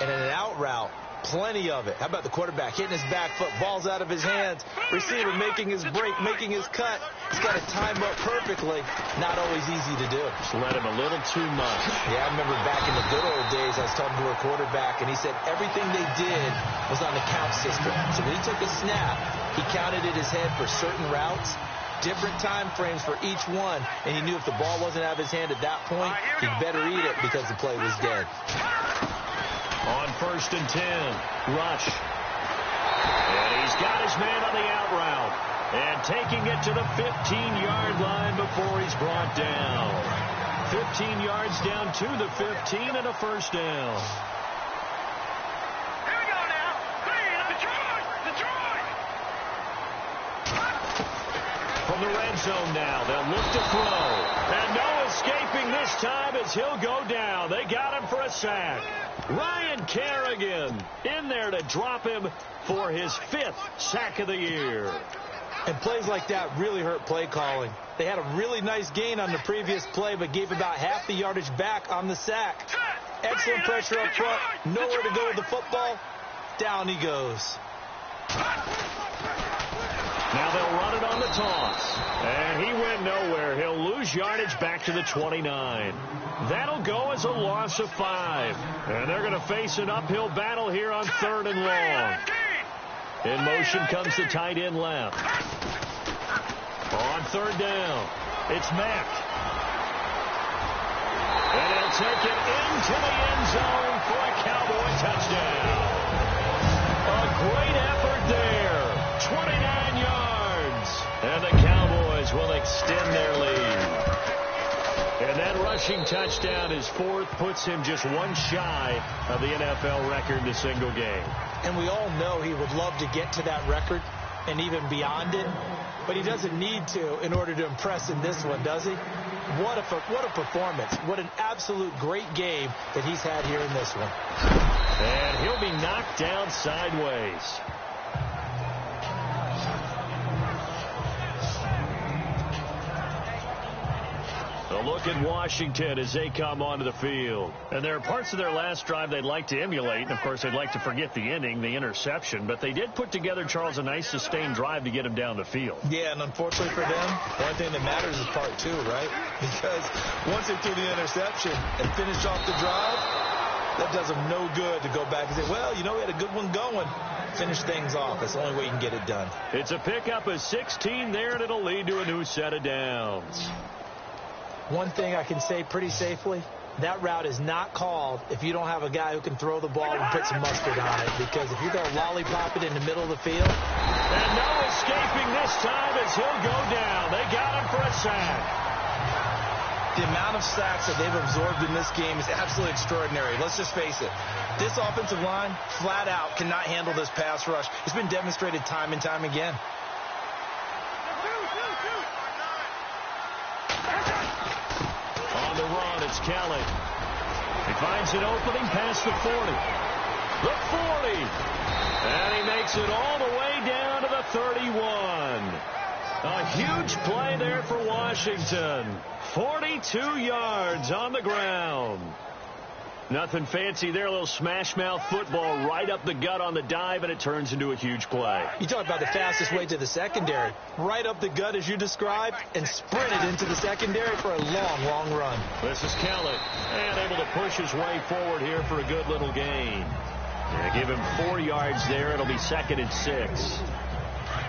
And in an out route, plenty of it. How about the quarterback hitting his back foot, balls out of his hands, receiver making his break, making his cut. He's got to time up perfectly. Not always easy to do. Just let him a little too much. Yeah, I remember back in the good old days, I was talking to a quarterback, and he said everything they did was on the count system. So when he took a snap, he counted in his head for certain routes, different time frames for each one, and he knew if the ball wasn't out of his hand at that point, he'd better eat it because the play was dead. On 1st and 10, Rush. And he's got his man on the out route. And taking it to the 15-yard line before he's brought down. 15 yards down to the 15 and a 1st down. Here we go now. Detroit. From the red zone now, they'll look to throw. And no escaping this time as he'll go down. They got him for a sack. Ryan Kerrigan in there to drop him for his 5th sack of the year. And plays like that really hurt play calling. They had a really nice gain on the previous play, but gave about half the yardage back on the sack. Excellent pressure up front. Nowhere to go with the football. Down he goes. Now they'll run it on the toss. And he went nowhere. He'll lose yardage back to the 29. That'll go as a loss of 5. And they're going to face an uphill battle here on 3rd and long. In motion comes the tight end left. On 3rd down, it's Mack. And he'll take it into the end zone for a Cowboy touchdown. A great effort there. 29 yards. And the Cowboys will extend their lead. And that rushing touchdown, his 4th, puts him just one shy of the NFL record in a single game. And we all know he would love to get to that record and even beyond it. But he doesn't need to in order to impress in this one, does he? What a performance. What an absolute great game that he's had here in this one. And he'll be knocked down sideways. A look at Washington as they come onto the field. And there are parts of their last drive they'd like to emulate. And, of course, they'd like to forget the inning, the interception. But they did put together, Charles, a nice sustained drive to get him down the field. Yeah, and unfortunately for them, the only thing that matters is part 2, right? Because once they threw the interception and finished off the drive, that does them no good to go back and say, well, you know, we had a good one going. Finish things off. That's the only way you can get it done. It's a pickup of 16 there, and it'll lead to a new set of downs. One thing I can say pretty safely, that route is not called if you don't have a guy who can throw the ball and put some mustard on it. Because if you're going to lollipop it in the middle of the field. And no escaping this time as he'll go down. They got him for a sack. The amount of sacks that they've absorbed in this game is absolutely extraordinary. Let's just face it. This offensive line, flat out, cannot handle this pass rush. It's been demonstrated time and time again. On the run, it's Kelly. He finds an opening past the 40. The 40. And he makes it all the way down to the 31. A huge play there for Washington. 42 yards on the ground. Nothing fancy there. A little smash-mouth football right up the gut on the dive, and it turns into a huge play. You talk about the fastest way to the secondary. Right up the gut, as you described, and sprinted into the secondary for a long, long run. This is Kelly, and able to push his way forward here for a good little gain. Give him 4 yards there. It'll be 2nd and 6.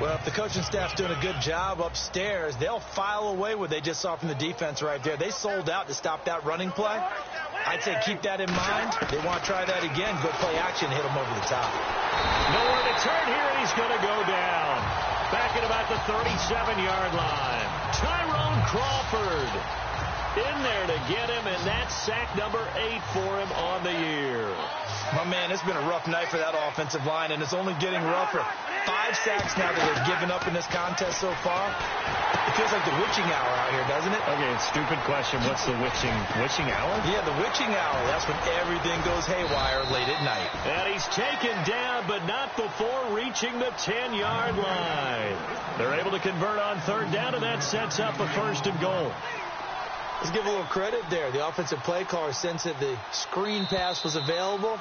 Well, if the coaching staff's doing a good job upstairs, they'll file away what they just saw from the defense right there. They sold out to stop that running play. I'd say keep that in mind. They want to try that again. Go play action, hit them over the top. Nowhere to turn here, and he's going to go down. Back at about the 37-yard line. Tyrone Crawford in there to get him, and that's sack number 8 for him on the year. My man, it's been a rough night for that offensive line, and it's only getting rougher. 5 sacks now that they've given up in this contest so far. It feels like the witching hour out here, doesn't it? Okay, stupid question. What's the witching hour? Yeah, the witching hour. That's when everything goes haywire late at night. And he's taken down, but not before reaching the 10-yard line. They're able to convert on 3rd down, and that sets up a 1st and goal. Let's give a little credit there. The offensive play caller sensed that the screen pass was available.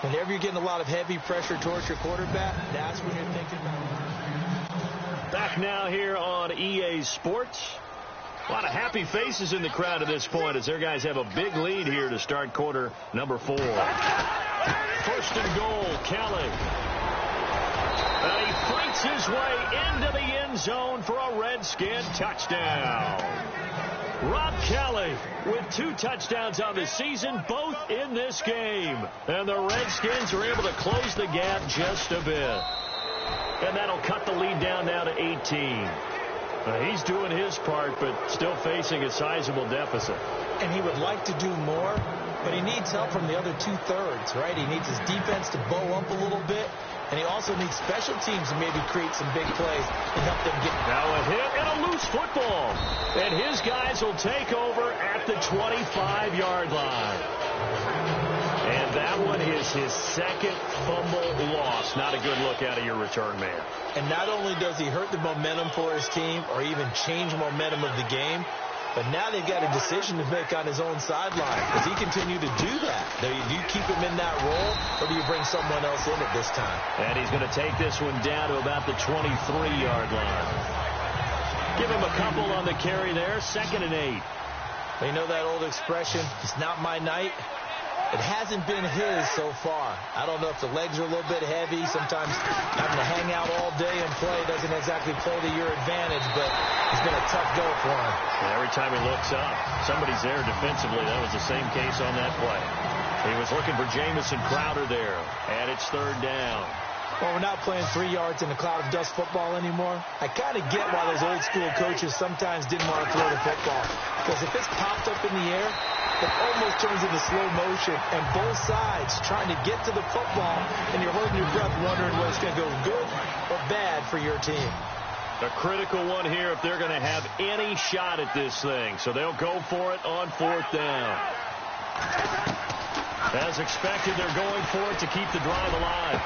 Whenever you're getting a lot of heavy pressure towards your quarterback, that's when you're thinking about it. Back now here on EA Sports. A lot of happy faces in the crowd at this point as their guys have a big lead here to start quarter number 4. 1st and goal, Kelly. And he fights his way into the end zone for a Redskin touchdown. Rob Kelly with 2 touchdowns on the season, both in this game. And the Redskins are able to close the gap just a bit. And that'll cut the lead down now to 18. He's doing his part, but still facing a sizable deficit. And he would like to do more, but he needs help from the other 2/3, right? He needs his defense to bow up a little bit, and he also needs special teams to maybe create some big plays and help them get. Now a hit and a loose football. And his guys will take over at the 25-yard line. And that one is his 2nd fumble loss. Not a good look out of your return man. And not only does he hurt the momentum for his team or even change momentum of the game, But now they've got a decision to make on his own sideline. Does he continue to do that? Do you keep him in that role, or do you bring someone else in at this time? And he's going to take this one down to about the 23-yard line. Give him a couple on the carry there. 2nd and 8. You know that old expression, it's not my night? It hasn't been his so far. I don't know if the legs are a little bit heavy. Sometimes having to hang out all day and play doesn't exactly play to your advantage, but it's been a tough go for him. And every time he looks up, somebody's there defensively. That was the same case on that play. He was looking for Jamison Crowder there, and it's 3rd down. Well, we're not playing 3 yards in a cloud of dust football anymore. I kind of get why those old school coaches sometimes didn't want to throw the football. Because if it's popped up in the air, it almost turns into slow motion. And both sides trying to get to the football, and you're holding your breath wondering whether it's going to go good or bad for your team. A critical one here if they're going to have any shot at this thing. So they'll go for it on 4th down. As expected, they're going for it to keep the drive alive.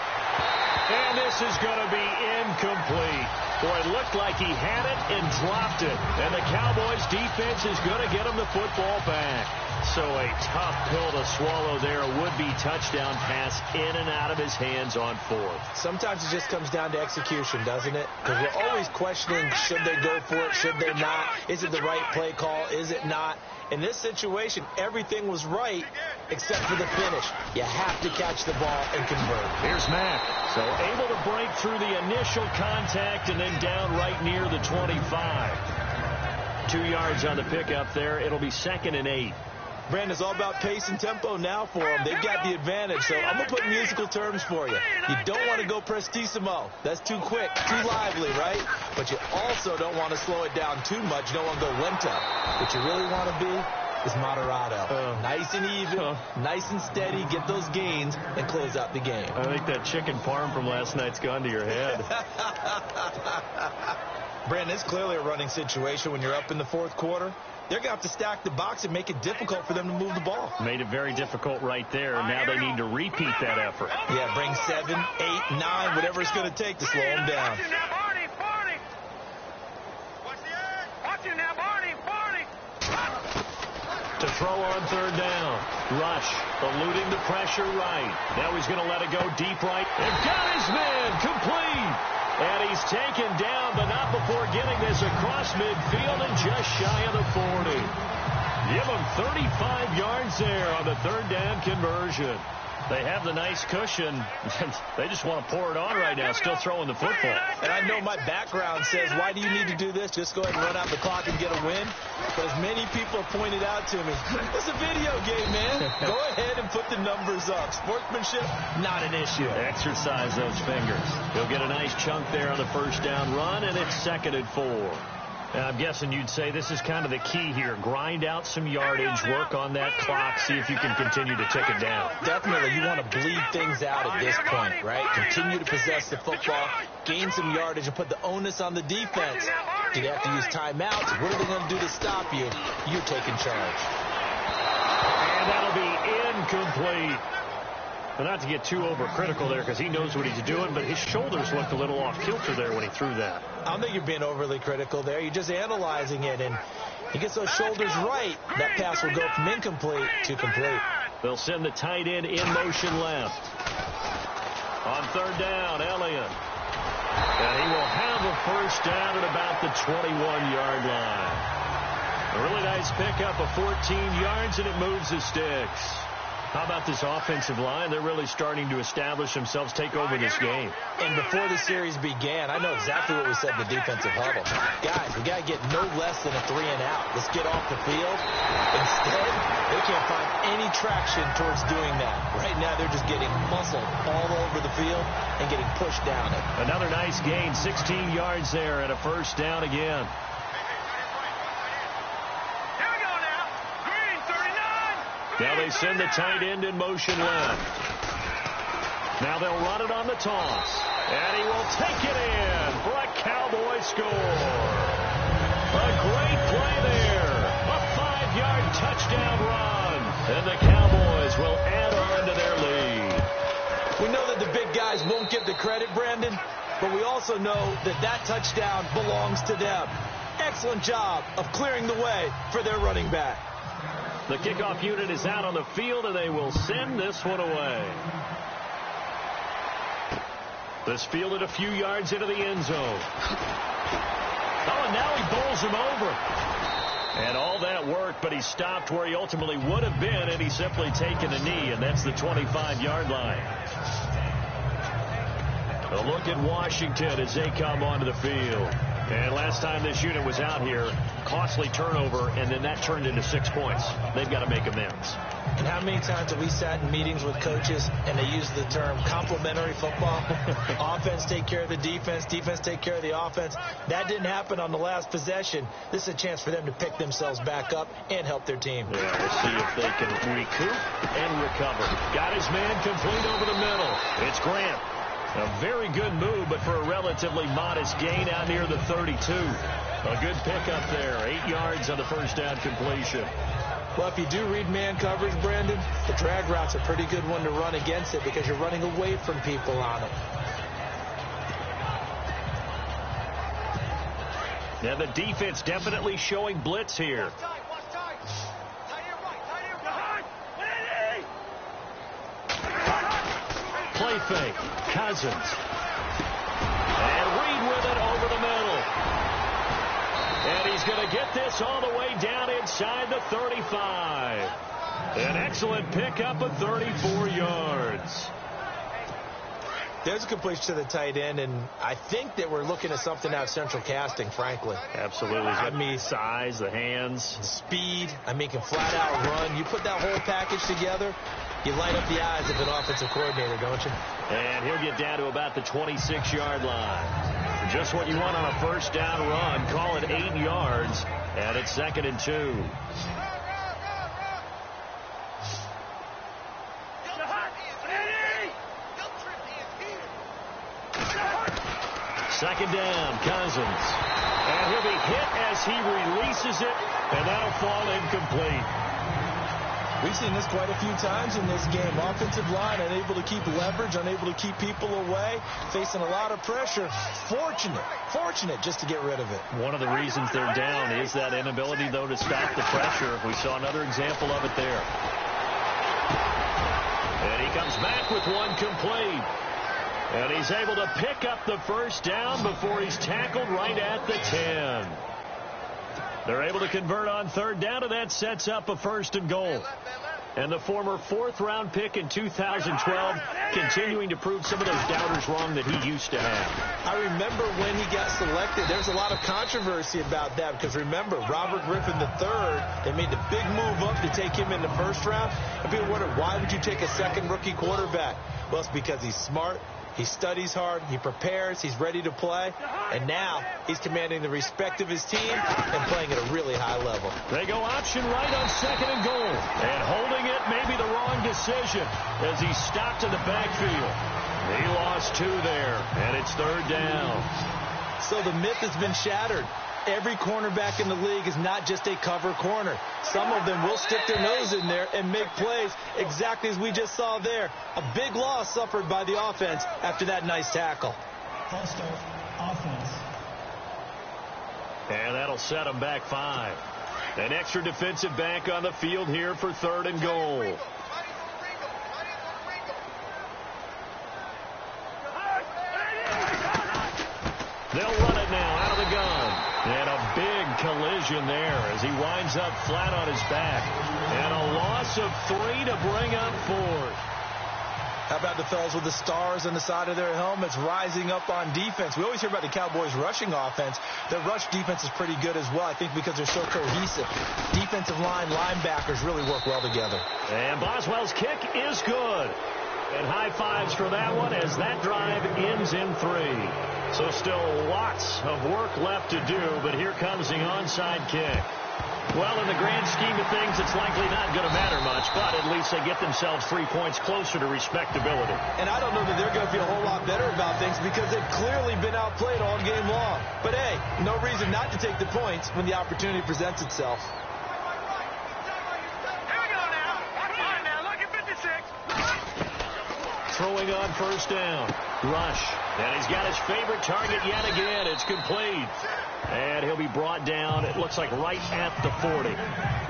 And this is going to be incomplete. Boy, it looked like he had it and dropped it. And the Cowboys' defense is going to get him the football back. So a tough pill to swallow there. A would-be touchdown pass in and out of his hands on 4th. Sometimes it just comes down to execution, doesn't it? Because we're always questioning, should they go for it, should they not? Is it the right play call? Is it not? In this situation, everything was right except for the finish. You have to catch the ball and convert. Here's Mack. So able to break through the initial contact and then down right near the 25. 2 yards on the pickup there. It'll be 2nd and 8. Brandon, it's all about pace and tempo now for them. They've got the advantage, so I'm going to put musical terms for you. You don't want to go prestissimo. That's too quick, too lively, right? But you also don't want to slow it down too much. You don't want to go lento. What you really want to be is moderato. Nice and even, nice and steady, get those gains, and close out the game. I think that chicken parm from last night's gone to your head. Brandon, it's clearly a running situation when you're up in the 4th quarter. They're going to have to stack the box and make it difficult for them to move the ball. Made it very difficult right there. Now they need to repeat that effort. Yeah, bring 7, 8, 9, whatever it's going to take to slow them down. To throw on 3rd down. Rush, eluding the pressure right. Now he's going to let it go deep right. And got his man, complete. And he's taken down, but not before getting this across midfield and just shy of the 40. Give him 35 yards there on the 3rd down conversion. They have the nice cushion. They just want to pour it on right now, still throwing the football. And I know my background says, why do you need to do this? Just go ahead and run out the clock and get a win. But as many people have pointed out to me, it's a video game, man. Go ahead and put the numbers up. Sportsmanship, not an issue. Exercise those fingers. He'll get a nice chunk there on the 1st down run, and it's 2nd and 4. Now, I'm guessing you'd say this is kind of the key here. Grind out some yardage, work on that clock, see if you can continue to tick it down. Definitely. You want to bleed things out at this point, right? Continue to possess the football, gain some yardage, and put the onus on the defense. Do they have to use timeouts? What are they going to do to stop you? You're taking charge. And that'll be incomplete. But not to get too overcritical there because he knows what he's doing, but his shoulders looked a little off kilter there when he threw that. I don't think you're being overly critical there. You're just analyzing it, and he gets those shoulders right. That pass will go from incomplete to complete. They'll send the tight end in motion left. On 3rd down, Elliott. And he will have a 1st down at about the 21-yard line. A really nice pickup of 14 yards, and it moves the sticks. How about this offensive line? They're really starting to establish themselves, take over this game. And before the series began, I know exactly what we said in the defensive huddle. Guys, we got to get no less than a 3 and out. Let's get off the field. Instead, they can't find any traction towards doing that. Right now, they're just getting muscled all over the field and getting pushed down it. Another nice gain, 16 yards there, and a 1st down again. Now they send the tight end in motion left. Now they'll run it on the toss. And he will take it in for a Cowboy score. A great play there. A 5-yard touchdown run. And the Cowboys will add on to their lead. We know that the big guys won't get the credit, Brandon, but we also know that that touchdown belongs to them. excellent job of clearing the way for their running back. The kickoff unit is out on the field, and they will send this one away. This fielded a few yards into the end zone. Oh, and now he bowls him over. And all that worked, but he stopped where he ultimately would have been, and he's simply taken a knee, and that's the 25-yard line. A look at Washington as they come onto the field. And last time this unit was out here, costly turnover, and then that turned into 6 points. They've got to make amends. And how many times have we sat in meetings with coaches and they use the term complementary football? Offense take care of the defense, defense take care of the offense. That didn't happen on the last possession. This is a chance for them to pick themselves back up and help their team. Yeah, we'll see if they can recoup and recover. Got his man complete over the middle. It's Grant. A very good move, but for a relatively modest gain out near the 32. A good pickup there. 8 yards on the first down completion. Well, if you do read man coverage, Brandon, the drag route's a pretty good one to run against it because you're running away from people on it. Yeah, the defense definitely showing blitz here. Play fake. Cousins. And Reed with it over the middle. And he's going to get this all the way down inside the 35. An excellent pickup of 34 yards. There's a completion to the tight end, and I think that we're looking at something out of central casting, frankly. Absolutely. I mean, size, the hands. The speed. I mean, can flat out run. You put that whole package together, you light up the eyes of an offensive coordinator, don't you? And he'll get down to about the 26-yard line. Just what you want on a first down run. Call it 8 yards, and it's 2nd and 2. Second down, Cousins. And he'll be hit as he releases it, and that'll fall incomplete. We've seen this quite a few times in this game. Offensive line unable to keep leverage, unable to keep people away, facing a lot of pressure. Fortunate just to get rid of it. One of the reasons they're down is that inability, though, to stop the pressure. We saw another example of it there. And he comes back with one complete. And he's able to pick up the first down before he's tackled right at the 10. They're able to convert on third down, and that sets up a 1st and goal. And the former 4th-round pick in 2012 continuing to prove some of those doubters wrong that he used to have. I remember when he got selected, there was a lot of controversy about that because remember, Robert Griffin III, they made the big move up to take him in the 1st round. And people wondered, why would you take a second rookie quarterback? Well, it's because he's smart. He studies hard, he prepares, he's ready to play, and now he's commanding the respect of his team and playing at a really high level. They go option right on 2nd and goal, and holding it may be the wrong decision as he stopped in the backfield. He lost 2 there, and it's 3rd down. So the myth has been shattered. Every cornerback in the league is not just a cover corner. Some of them will stick their nose in there and make plays exactly as we just saw there. A big loss suffered by the offense after that nice tackle. False start, offense. And that'll set them back 5. An extra defensive back on the field here for 3rd and goal. They'll run it now out of the gun. And a big collision there as he winds up flat on his back. And a loss of 3 to bring up 4th. How about the fellas with the stars on the side of their helmets rising up on defense? We always hear about the Cowboys' rushing offense. Their rush defense is pretty good as well, I think, because they're so cohesive. Defensive line, linebackers really work well together. And Boswell's kick is good. And high fives for that one as that drive ends in 3. So still lots of work left to do, but here comes the onside kick. Well, in the grand scheme of things, it's likely not going to matter much, but at least they get themselves 3 points closer to respectability. And I don't know that they're going to feel a whole lot better about things because they've clearly been outplayed all game long. But, hey, no reason not to take the points when the opportunity presents itself. Here we go now. Come on now. Look at 56. Throwing on first down. Rush. And he's got his favorite target yet again. It's complete. And he'll be brought down, it looks like right at the 40.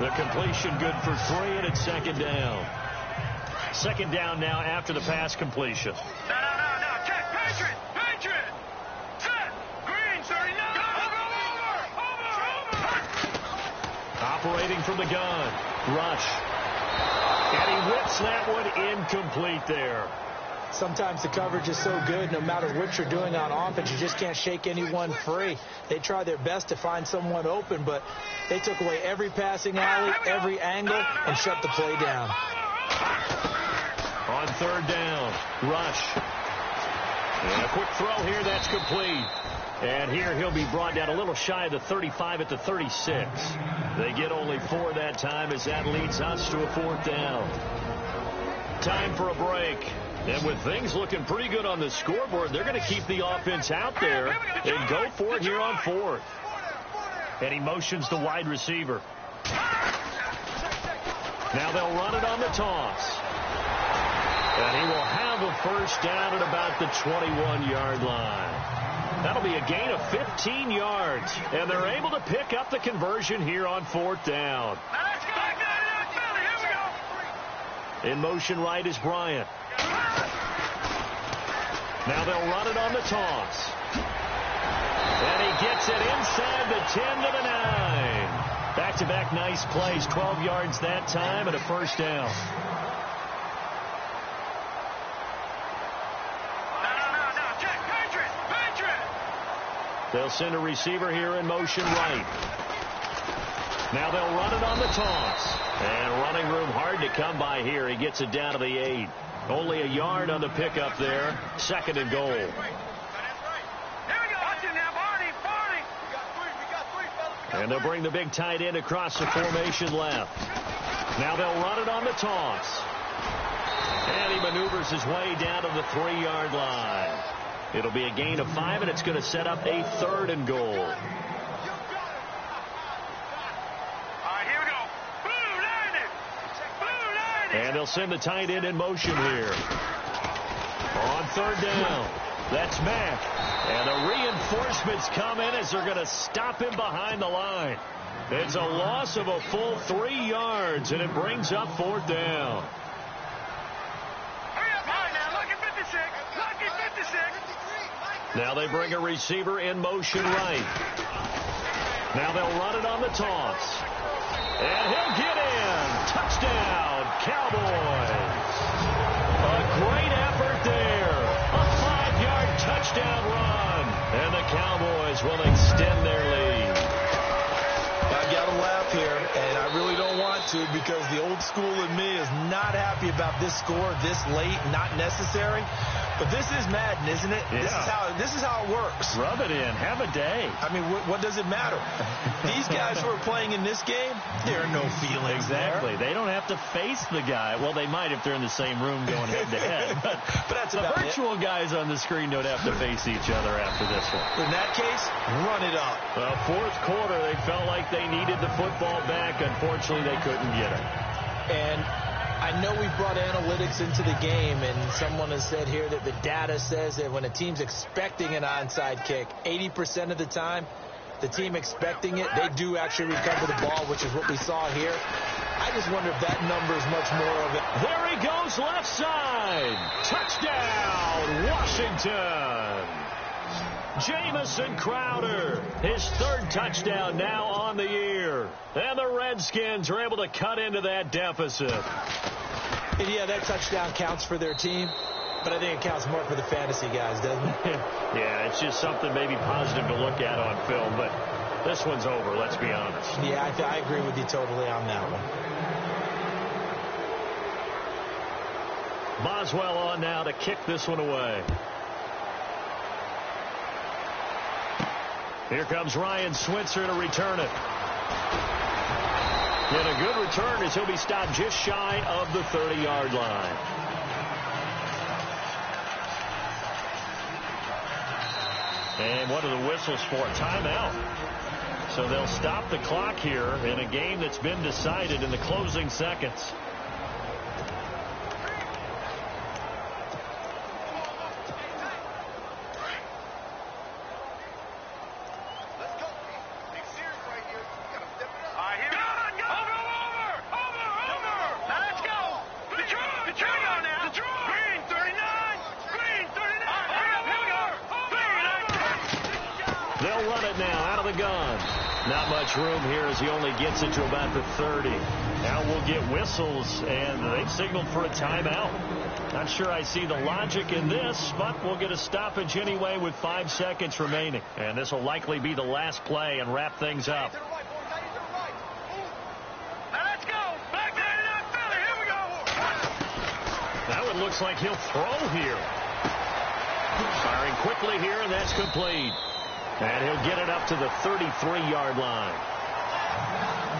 The completion good for 3, and it's second down. Second down now after the pass completion. No. Check. Patriot. Set. Green, 39. Over. Operating from the gun. Rush. And he whips that one incomplete there. Sometimes the coverage is so good, no matter what you're doing on offense, you just can't shake anyone free. They try their best to find someone open, but they took away every passing alley, every angle, and shut the play down. On third down, Rush. And a quick throw here, that's complete. And here he'll be brought down a little shy of the 35 at the 36. They get only 4 that time as that leads us to a 4th down. Time for a break. And with things looking pretty good on the scoreboard, they're going to keep the offense out there and go for it here on 4th. And he motions the wide receiver. Now they'll run it on the toss. And he will have a first down at about the 21-yard line. That'll be a gain of 15 yards. And they're able to pick up the conversion here on 4th down. In motion right is Bryant. Now they'll run it on the toss. And he gets it inside the 10 to the 9. Back-to-back nice plays, 12 yards that time and a first down. No. Check. Patriot. They'll send a receiver here in motion right. Now they'll run it on the toss. And running room hard to come by here. He gets it down to the 8. Only a yard on the pickup there. Second and goal. And they'll bring the big tight end across the formation left. Now they'll run it on the toss. And he maneuvers his way down to the 3-yard line. It'll be a gain of 5, and it's going to set up a 3rd and goal. And they'll send the tight end in motion here. On third down, that's Mack. And the reinforcements come in as they're going to stop him behind the line. It's a loss of a full 3 yards, and it brings up 4th down. Now they bring a receiver in motion right. Now they'll run it on the toss. And he'll get in. Touchdown, Cowboys. A great effort there. A 5-yard touchdown run. And the Cowboys will extend their lead. I got to laugh here, and I really don't want to because the old school in me is not happy about this score this late, not necessary. But this is Madden, isn't it? Yeah. This is how it works. Rub it in. Have a day. I mean, what does it matter? These guys who are playing in this game, there are no feelings. Exactly. There. They don't have to face the guy. Well, they might if they're in the same room going head-to-head. But that's the virtual guys on the screen don't have to face each other after this one. In that case, run it up. Fourth quarter, they felt like they needed the football back. Unfortunately, they couldn't get it. And I know we brought analytics into the game, and someone has said here that the data says that when a team's expecting an onside kick, 80% of the time, the team expecting it, they do actually recover the ball, which is what we saw here. I just wonder if that number is much more of it. There he goes, left side. Touchdown, Washington. Jamison Crowder, his 3rd touchdown now on the year. And the Redskins are able to cut into that deficit. And yeah, that touchdown counts for their team, but I think it counts more for the fantasy guys, doesn't it? Yeah, it's just something maybe positive to look at on film, but this one's over, let's be honest. Yeah, I agree with you totally on that one. Boswell on now to kick this one away. Here comes Ryan Switzer to return it. And a good return as he'll be stopped just shy of the 30-yard line. And what are the whistles for? Timeout. So they'll stop the clock here in a game that's been decided in the closing seconds. Not much room here as he only gets it to about the 30. Now we'll get whistles, and they've signaled for a timeout. Not sure I see the logic in this, but we'll get a stoppage anyway with 5 seconds remaining. And this will likely be the last play and wrap things up. Now let's go. Back to 89 Philly. Here we go. Now it looks like he'll throw here. Firing quickly here, and that's complete. And he'll get it up to the 33-yard line.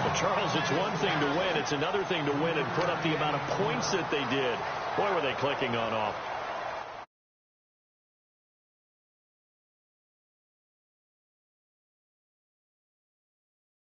But, Charles, it's one thing to win. It's another thing to win and put up the amount of points that they did. Boy, were they clicking on off.